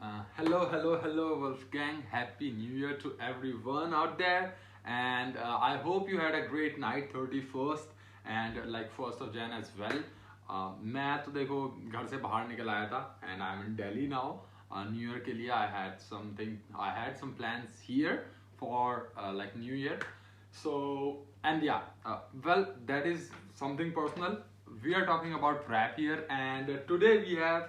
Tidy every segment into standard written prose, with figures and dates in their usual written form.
Hello, Wolfgang. Happy New Year to everyone out there. And I hope you had a great night, 31st and like 1st of Jan as well. मैं तो देखो घर से बाहर निकल आया था and I'm in Delhi now. New Year के लिए I had some plans here for like New Year. So, and yeah, well, that is something personal. We are talking about rap here, and today we have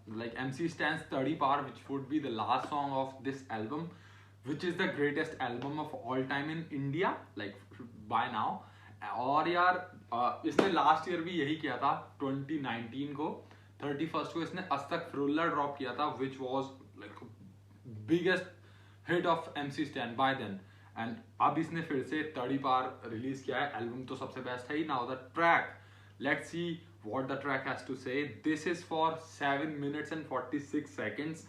like MC Stan's 30 Par, which would be the last song of this album, which is the greatest album of all time in India, like by now. और यार इसने last year भी यही किया था 2019 को 31st को इसने अस्तक फिरुल्ला ड्रॉप किया था which was like biggest hit of MC Stan by then. And अब इसने फिर से 30 पार रिलीज किया है. एल्बम तो सबसे बेस्ट है ही. Now the track, let's see what the track has to say. This is for 7 minutes and 46 seconds.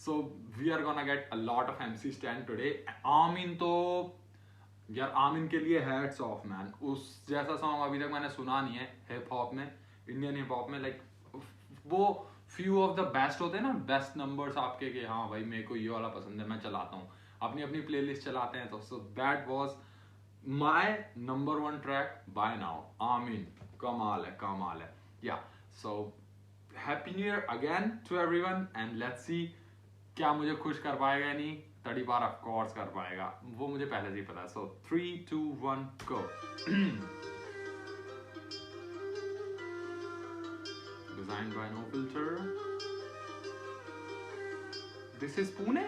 So we are gonna get a lot of MC Stan today. आमीन तो यार, आमीन के लिए हैट्स ऑफ मैन. उस जैसा song अभी तक मैंने सुना नहीं है हिप हॉप में, इंडियन हिप हॉप में. लाइक वो फ्यू ऑफ द बेस्ट होते हैं ना, बेस्ट नंबर्स आपके कि हाँ भाई मेरे को ये वाला पसंद है, मैं चलाता हूँ, अपनी अपनी प्लेलिस्ट चलाते हैं. तो so that was my number 1 track by now. आमीन कमाल है. Yeah so happy new year again to everyone and let's see क्या मुझे खुश कर पाएगा या नहीं. 30 बार ऑफ कोर्स कर पाएगा, वो मुझे पहले से ही पता है. सो 3 2 1 गो. Designed by No Filter. This is Pune.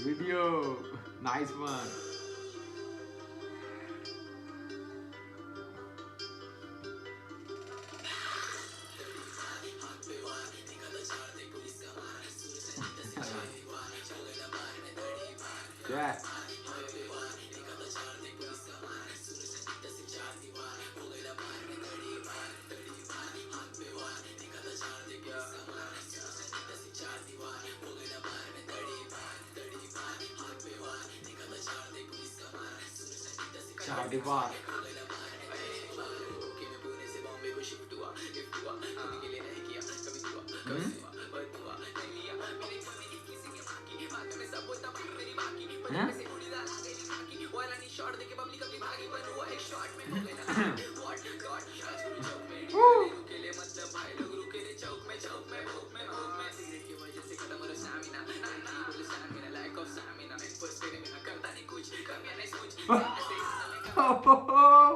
Video, nice one. Yeah. चार दीवार.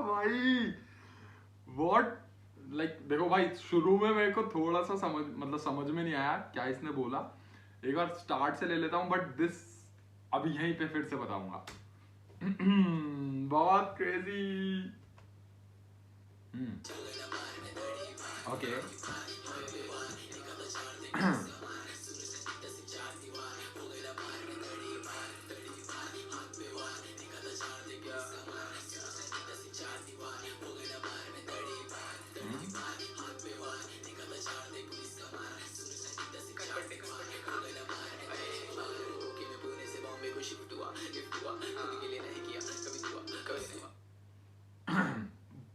भाई व्हाट, लाइक देखो भाई, शुरू में मेरे को थोड़ा सा समझ में नहीं आया क्या इसने बोला. एक बार स्टार्ट से ले लेता हूँ, बट दिस अभी यहीं पे फिर से बताऊंगा. बहुत क्रेजी. ओके.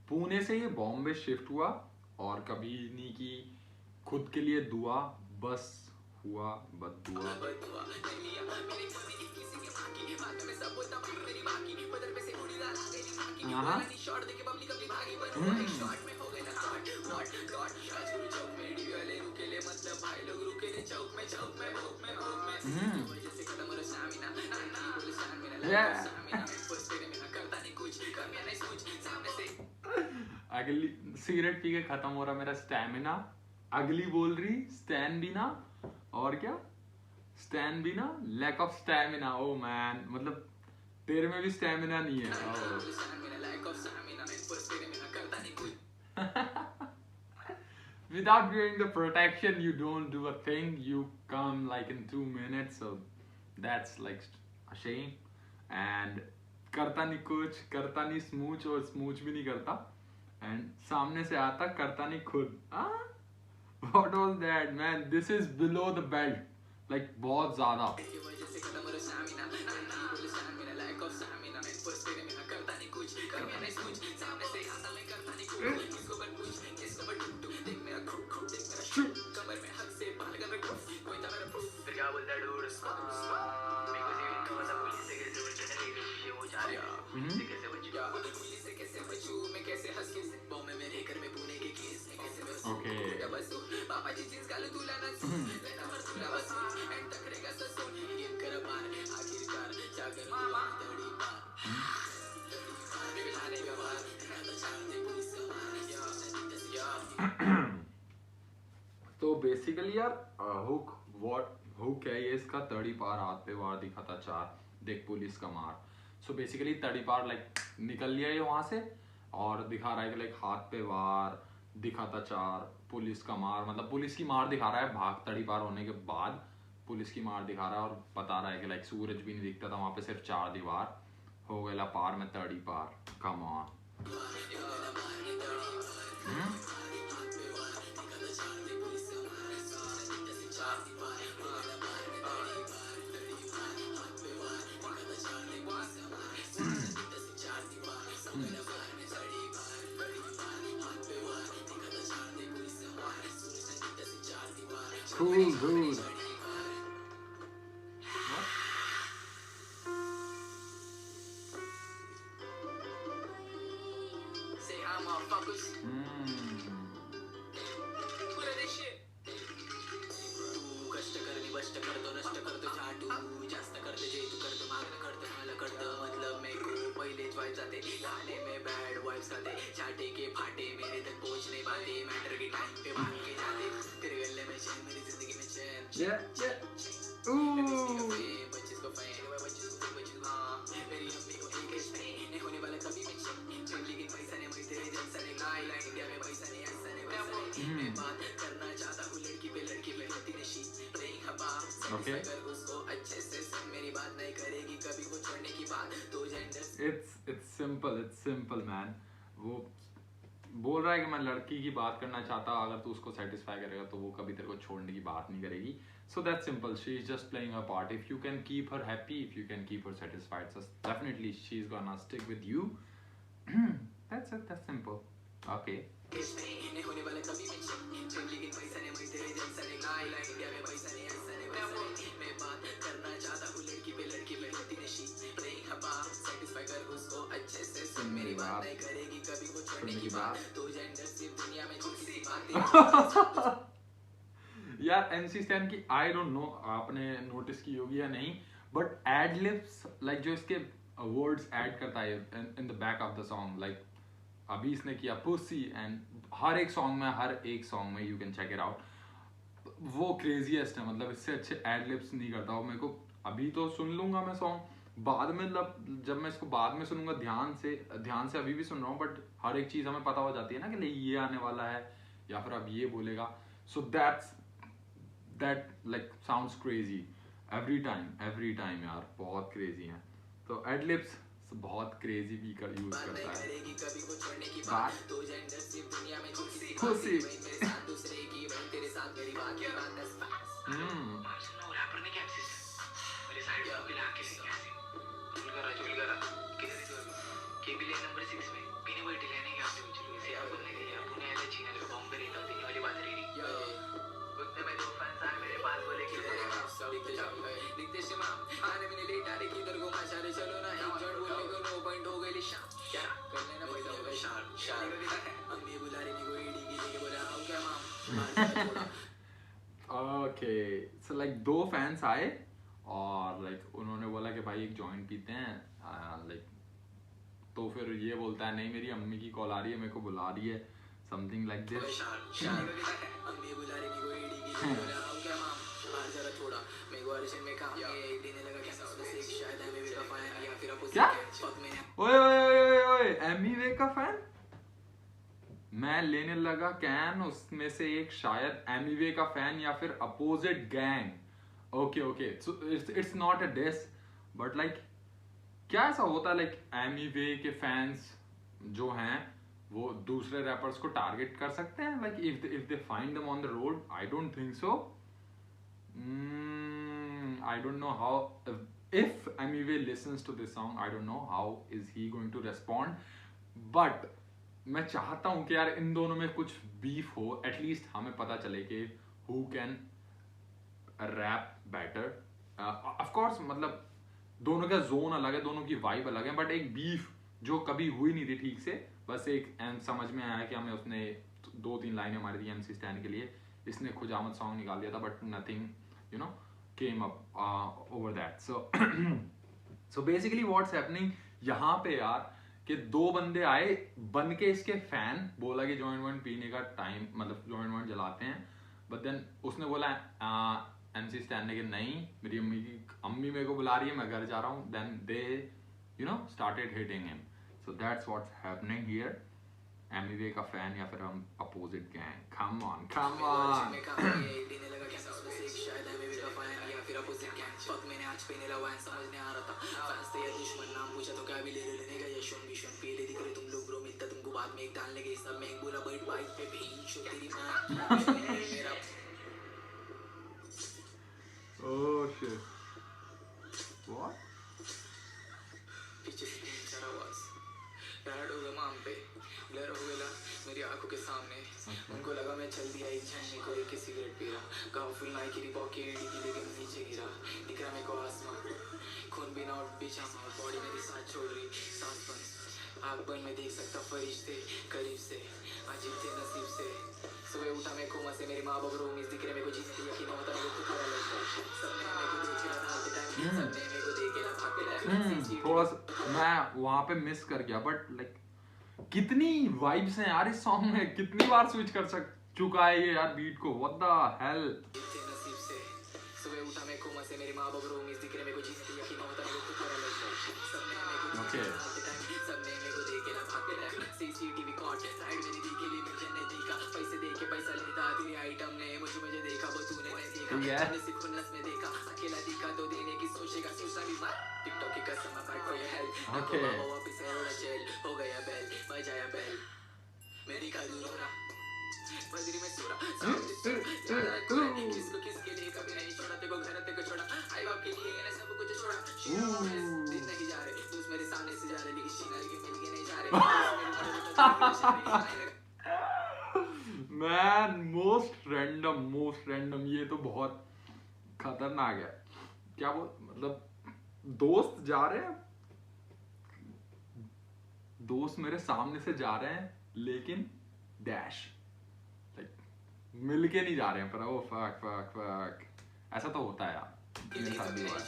पुणे से ये बॉम्बे शिफ्ट हुआ और कभी नहीं की खुद के लिए दुआ, बस हुआ बददुआ. अगली सिगरेट पी के खत्म हो रहा मेरा स्टैमिना. अगली बोल रही स्टैन भी ना, और क्या स्टैन भी ना, lack of stamina. Oh man, मतलब तेरे में भी स्टैमिना नहीं है. Without wearing the protection, you don't do a thing. You come like in 2 minutes, so that's like a shame. And करता नहीं कुछ, करता नहीं स्मूच, और स्मूच भी नहीं करता. And सामने से आता, करता नहीं खुद. What was that, man? This is below the belt, like बहुत ज़्यादा. तो बेसिकली यार हुक व्हाट हुक है ये इसका, तड़ी पार हाथ पे वार दिखाता चार, देख पुलिस का मार। सो बेसिकली तड़ी पार लाइक निकल लिया ये वहां से, और दिखा रहा है कि लाइक हाथ पे वार दिखाता चार, पुलिस का मार, मतलब पुलिस की मार दिखा रहा है भाग तड़ी पार होने के बाद, पुलिस की मार दिखा रहा है और बता रहा है कि लाइक सूरज भी नहीं दिखता था वहां पे, सिर्फ चार दीवार हो गया पार में तड़ी पार। Come on. Cool, dude. Say hi, motherfuckers. कष्ट करणी बष्ट करतो नष्ट करतो झाटू, जास्त करते जे तू करतो मागणं करतो मला कळतं, मतलब मेरे को पहले वाइब जाते गाने में बैड वाइब्स आते, झाटे के फाटे मेरे तक पहुंच नहीं पाते, मैटर के टाइम पे भाग के जाते, तेरे गले में चैन मेरी जिंदगी में चैन। बच्चीस को फैन बच्चीस को मेरी अम्मी को एक स्ट्रेन नहीं होने वाला कभी मैं चैन, लेकिन पैसा नहीं मैं तेरे जैसा नहीं लाई इंडिया में पैसा नहीं ऐसा नहीं, मैं बात करना चाहता हूँ लड़की पे होती नशी नहीं हवा, अगर उसको अच्छे से सुन मेरी बात नहीं करेगी कभी वो छोड़ने की बात तो जेंडर। It's simple man. वो बोल रहा है कि मैं लड़की की बात करना चाहता, अगर तू उसको सेटिस्फाई करेगा तो वो कभी तेरे को छोड़ने की बात नहीं करेगी। So that's simple, she is just playing a part. If you can keep her happy, if you can keep her satisfied, so definitely she is gonna stick with you. That's it, that's simple. Okay. नहीं होने वाला कभी मैं लेकिन पैसा नहीं मैं तेरे जैसा नहीं लाई इंडिया में पैसा नहीं ऐसा नहीं, मैं बात करना चाहता हूँ लड़की पे होती नशी नहीं हवा, सेटिस्फाई कर उसको अच्छे से सुन मेरी बात नहीं करेगी कभी वो छोड़ने की बात तो जेंडर सिर्फ दुनिया में छोटी सी बात। यार एमसी स्टैन की आई डोंट नो आपने नोटिस की होगी या नहीं, बट एड लिप्स लाइक जो इसके वर्ड्स ऐड करता है in the back of the song, like अभी इसने किया पुसी, एंड हर एक सॉन्ग में you can check it out, वो क्रेजीएस्ट है। मतलब इससे अच्छे एड लिप्स नहीं करता वो मेरे को। अभी तो सुन लूंगा मैं सॉन्ग, बाद में जब मैं इसको बाद में सुनूंगा ध्यान से अभी भी सुन रहा हूँ, बट हर एक चीज हमें पता हो जाती है ना कि ये आने वाला है या फिर अब ये बोलेगा। So that like sounds crazy every time यार, बहुत क्रेजी है। तो एड लिप्स बहुत क्रेजी भी यूज करता है। ओके, सो लाइक दो फैंस आए और लाइक उन्होंने बोला कि भाई एक जॉइंट पीते हैं, लाइक तो फिर ये बोलता है नहीं मेरी अम्मी की कॉल आ रही है, मेरे को बुला रही है, समथिंग लाइक दिस। क्या? ओए एमी का फैन? मैं लेने लगा कैन, उसमें से एक शायद एमीवे का फैन या फिर opposite gang. Okay so it's not a diss, but like क्या ऐसा होता है लाइक एमीवे के फैंस जो हैं वो दूसरे रैपर्स को टारगेट कर सकते हैं, like if they find them on the road? I don't think so. I don't know how, if Emiway listens to this song, I don't know how is he going to respond, but मैं चाहता हूं कि यार इन दोनों में कुछ beef हो, at least हमें पता चले कि who can rap better. Of course मतलब दोनों का जोन अलग है, दोनों की वाइब अलग है, बट एक बीफ जो कभी हुई नहीं थी ठीक से, बस एक समझ में आया कि हमें उसने 2-3 लाइनें मारी थी MC स्टैन के लिए, इसने खुजामत सॉन्ग निकाल दिया था, but nothing you know came up over that. So basically what's happening यहाँ पे यार, कि 2 बंदे आए बन के इसके फैन, बोला कि जॉइंट वॉइंट पीने का टाइम, मतलब जॉइंट वॉइंट जलाते हैं, बट देन उसने बोला MC स्टैन ने कि नहीं, मेरी अम्मी मेरे को बुला रही है, मैं घर जा रहा हूँ. Then they started hitting him. So that's what's happening here. MEV का फैन या फिर हम अपोजिट गैंग. Come on. मैंने आज पे नहीं लगा, समझने आ रहा था फैंस थे या दुश्मन, नाम पूछा तो क्या भी ले लेने का, यशवन विश्वन पीले दिख रहे तुम लोग ब्रो, मिलता तुमको बाद में एक डालने के सब में बोला बट बाइक पे भी शो तेरी मां मेरा. Oh shit. What? पीछे से तीन आवाज ऐड हो गया माम पे, ब्लर हो गया मेरी आंखों के सामने. उनको लगा मैं चल दिया एक झंडे को, एक सिगरेट पी रहा, गाँव फुल नाई की पॉकेट की लेके नीचे गिरा, दिख रहा मेरे को आसमान, खून बिना और बिछा, बॉडी मेरी साथ छोड़ रही, सांस बंद, आग बंद में देख सकता फरिश्ते करीब से, अजीब थे नसीब से. सुबह उठा मैं कोमा से, मेरी माँ बाप रो मिस दिख रहे मेरे को, जीते यकीन होता मेरे को खुद लगता, सबने मेरे को देख रहा था टाइम, सबने मेरे को देख रहा भागते. थोड़ा मैं वहाँ पे मिस कर गया, बट लाइक कितनी वाइब्स हैं यार इस सॉन्ग में, कितनी बार स्विच कर चुका है ये यार बीट को. What the hell. नसीब से सुबह उठा मैं कोमा से, मेरी माँ बाप रो मिस दिख रहे मेरे को, जीते यकीन होता मेरे को खुद लगता, सबने मेरे को सबने मेरे को देख रहा भागते. CCTV कॉट साइड मेरी दिखी ली, मुझे नहीं दिखा, पैसे दे के पैसा लेता, तेरी आइटम ने मुझे देखा, वो तूने नहीं देखा, मैंने सिर्फ खुन्नस में देखा, अकेला दिखा तो देने की सोचेगा, सोचना भी मत. टिकटॉक की कसम मैं बैठ कोई हेल्प ओके वापस रोड़ा चल हो गया बेल, बजाया बेल, मेरी का दूर होना बजरी में सोरा, किसको किसके लिए कभी नहीं छोड़ा, तेरे को घर तेरे को छोड़ा, आई बाप के लिए मैंने सब कुछ छोड़ा. दिन नहीं जा रहे दोस्त मेरे सामने से जा रहे, लेकिन शिनारी के मिल के नहीं जा रहे. मैन मोस्ट रैंडम ये तो बहुत खतरनाक है. क्या वो मतलब दोस्त जा रहे हैं, दोस्त मेरे सामने से जा रहे हैं, लेकिन डैश लाइक मिल के नहीं जा रहे हैं, पर वो फक ऐसा तो होता है यार मेरे साथ भी हुआ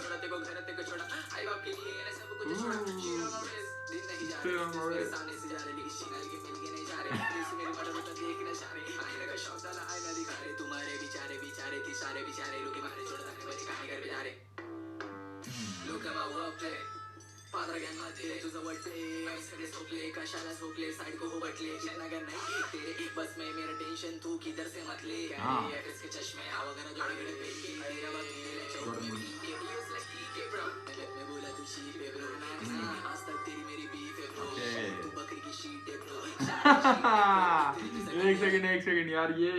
तुम्हारे बिचारे पादरग्यांमध्ये तुझं वटले सगळे झोपले कशाला झोपले साइड को बटले नगर नहीं तेरे बस में मेरा टेंशन तू किधर से मतले एफएस के चश्मे हवा गना जोड़ गड़े बेटी तेरा वक्त मेरे चौक में के यूज लकी के ब्रो मैं बोला तू शीट पे ब्रो आज तक तेरी मेरी बीफ है ब्रो तू बकरी की शीट है ब्रो. एक सेकंड यार, ये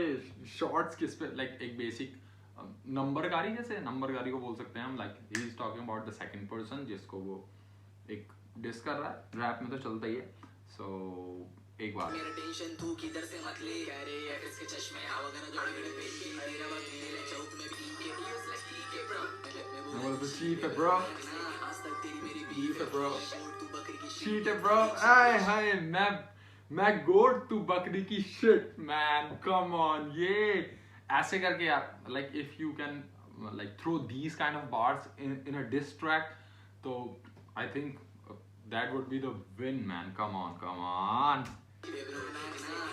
शॉर्ट्स किस पे लाइक एक बेसिक नंबरकारी, जैसे नंबरकारी को बोल सकते हैं हम, like he is talking about the second person जिसको वो एक डिस कर रहा है. रैप में तो चलता ही है. सो एक बार मेरा टेंशन तू किधर से मत ले कह रे एफएस के चश्मे हवा गना जोड़ गड़े बेटी तेरा वक्त मेरे चौक में भी के यूज लकी के ब्रो मैं बोला तू शीट है ब्रो आज तक तेरी मेरी बीफ है ब्रो तू बकरी की शीट है ब्रो. हाय मैं गोड तू बकरी की शिट मैन, कम ऑन. ये ऐसे करके यार, like if you can like throw these kind of bars in a diss track, तो I think that would be the win man. Come on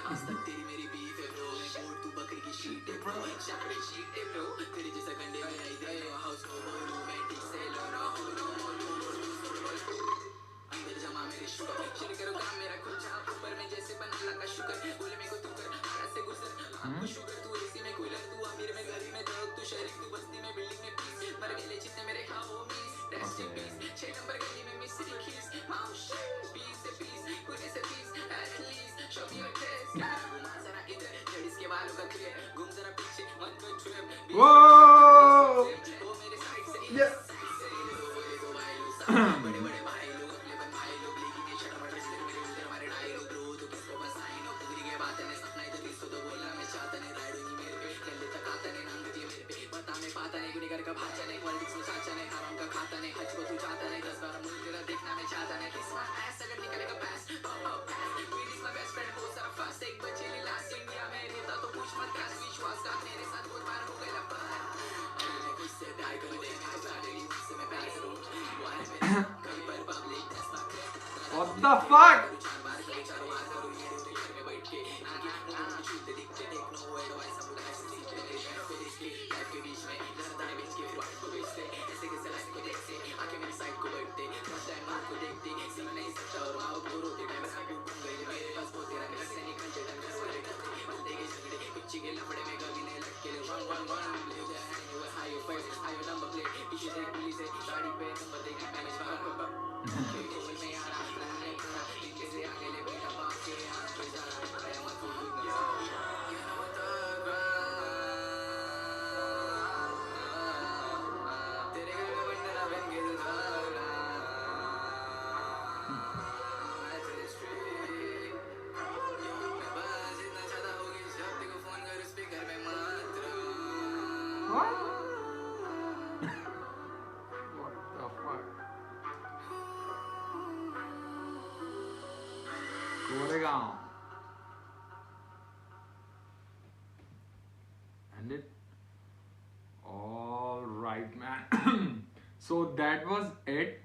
आज तक तेरी मेरी बीफ है ब्रो गोड तू बकरी की शीट है ब्रो चाकरी शीट है ब्रो तेरे जैसा गंडे में आई दे हाउस को रोमांटिक से लोना हो अंदर जमा मेरे शुगर शेयर करो काम मेरा खुद जहां ऊपर में जैसे बना लगा शुगर बोले मेरे को तू कर ऐसे गुजर आपको शुगर तू एसी में कोयला तू अमीर में गरीब में दौड़ तू शरीफ तू बस्ती में बिल्डिंग में पीस मर गए जितने मेरे homies rest in peace 6 number गली में मिस्री कीज माउ शिट पीस से पीस कोने से पीस at least show me your test घुमा जरा इधर जड़िस के बालों का क्लियर घूम जरा पीछे मत कर ट्रिप वो मेरे साइड से बड़े बड़े भाई लोग अपने बन भाई लोग लेकिन ये शर्ट मटर से मेरे उधर हमारे ढाई लोग रो तो किसको बस आई नो पूरी के बात है सपना इधर किसको तो बोलना मैं चाहता नहीं राइड नहीं मेरे पे कर लेता खाता नहीं नंग दिए मेरे पे बता मैं पाता नहीं गुनेगार का भाचा नहीं पॉलिटिक्स में चाचा नहीं हराम का खाता नहीं हज को तू चाहता नहीं 10 12 मुझे तेरा देखना मैं चाहता नहीं किस्मत ऐसा अगर निकलेगा What the fuck? What? What the fuck? Goregaon. And it. All right, man. So that was it.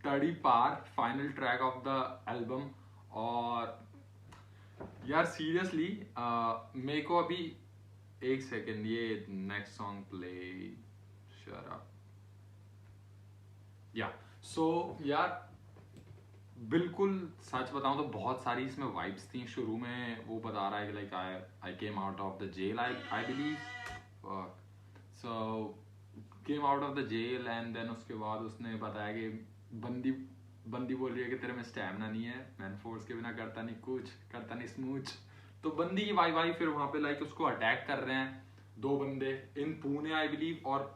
Tadi Par, final track of the album. और यार सीरियसली मेरे को अभी एक सेकेंड ये next song play shut up या सो यार बिल्कुल सच बताऊं तो बहुत सारी इसमें वाइब्स थी शुरू में वो बता रहा है कि like I came out of the jail I believe so came out of the jail and then उसके बाद उसने बताया कि बंदी बोल रही है कि तेरे में स्टैमिना नहीं है मैन फोर्स के बिना करता नहीं कुछ करता नहीं स्मूच तो बंदी की वाई फिर वहां पे लाइक उसको अटैक कर रहे हैं दो बंदे इन पुणे आई बिलीव और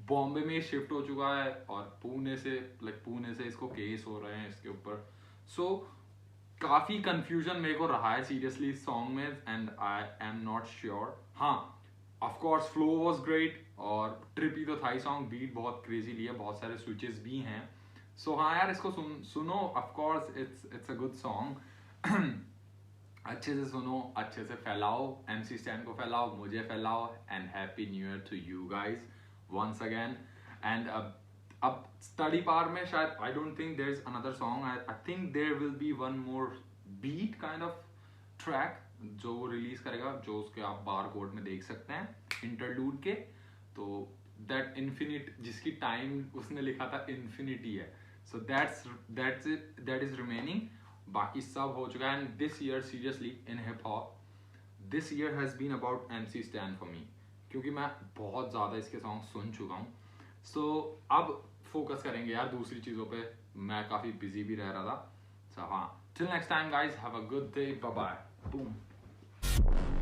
बॉम्बे में शिफ्ट हो चुका है और पुणे से इसको केस हो रहे हैं इसके ऊपर सो काफी कंफ्यूजन मेरे को रहा है सीरियसली इस सॉन्ग में and I am not sure हाँ of course flow was great और ट्रिपी तो था ही सॉन्ग बीट बहुत क्रेजीली है बहुत सारे स्विचेस भी हैं सो हाँ यार इसको सुनो of course it's a good song अच्छे से सुनो अच्छे से फैलाओ MC Stan को फैलाओ मुझे फैलाओ and happy new year to you guys once again and अब स्टडी पार में शायद I don't think there is another song I think there will be one more beat kind of track जो वो रिलीज करेगा जो उसके आप बार कोड में देख सकते हैं इंटरलूड के तो दैट इन्फिनिट जिसकी टाइम उसने लिखा था इन्फिनिटी है so that's it that is remaining बाकी सब हो चुका है and this year seriously in hip hop this year has been about MC Stan for me क्योंकि मैं बहुत ज़्यादा इसके सॉन्ग सुन चुका हूँ सो अब फोकस करेंगे यार दूसरी चीज़ों पे मैं काफ़ी बिजी भी रह रहा था सो हाँ till next time guys have a good day bye bye boom